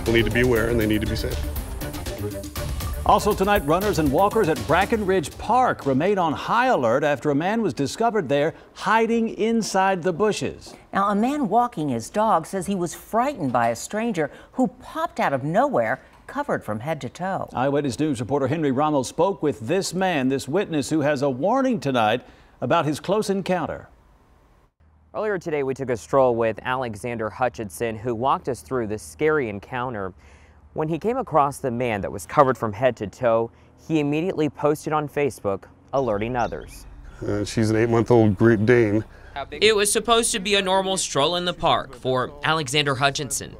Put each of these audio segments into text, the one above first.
people need to be aware and they need to be safe. Also tonight, runners and walkers at Brackenridge Park remain on high alert after a man was discovered there hiding inside the bushes. Now, a man walking his dog says he was frightened by a stranger who popped out of nowhere, covered from head to toe. Eyewitness News reporter Henry Ramos spoke with this man, this witness, who has a warning tonight about his close encounter. Earlier today, we took a stroll with Alexander Hutchinson, who walked us through this scary encounter. When he came across the man that was covered from head to toe, he immediately posted on Facebook, alerting others. She's an 8-month-old Great Dane. It was supposed to be a normal stroll in the park for Alexander Hutchinson.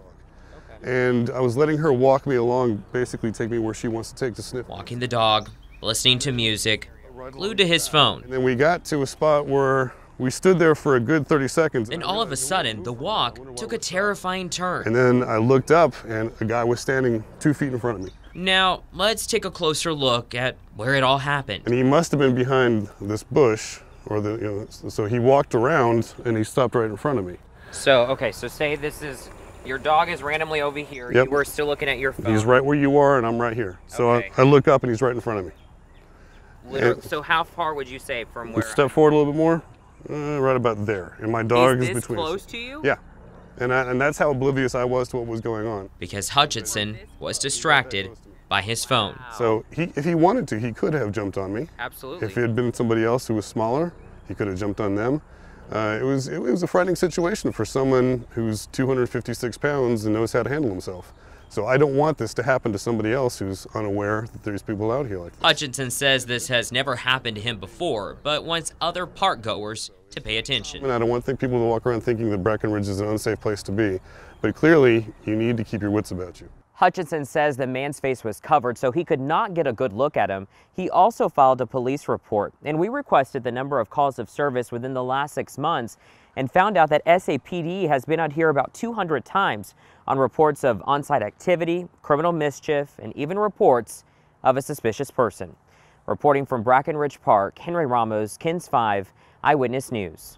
And I was letting her walk me along, basically take me where she wants to take to sniff. Walking the dog, listening to music, glued to his phone. And then we got to a spot where we stood there for a good 30 seconds. And all of a sudden, the walk took a terrifying turn. And then I looked up and a guy was standing 2 feet in front of me. Now, let's take a closer look at where it all happened. And he must have been behind this bush, or so he walked around and he stopped right in front of me. So, okay, so say this is, your dog is randomly over here. Yep. You were still looking at your phone. He's right where you are and I'm right here. So okay. I look up and he's right in front of me. Literally, so how far would you say from where? Step forward a little bit more. Right about there, and my dog is between us. Is this close to you? Yeah, and that's how oblivious I was to what was going on. Because Hutchinson was distracted by his phone. So if he wanted to, he could have jumped on me. Absolutely. If it had been somebody else who was smaller, he could have jumped on them. It was a frightening situation for someone who's 256 pounds and knows how to handle himself. So I don't want this to happen to somebody else who's unaware that there's people out here like this. Hutchinson says this has never happened to him before, but wants other park goers to pay attention. And I don't want people to walk around thinking that Brackenridge is an unsafe place to be, but clearly you need to keep your wits about you. Hutchinson says the man's face was covered, so he could not get a good look at him. He also filed a police report, and we requested the number of calls of service within the last 6 months and found out that SAPD has been out here about 200 times on reports of on-site activity, criminal mischief, and even reports of a suspicious person. Reporting from Brackenridge Park, Henry Ramos, KENS 5, Eyewitness News.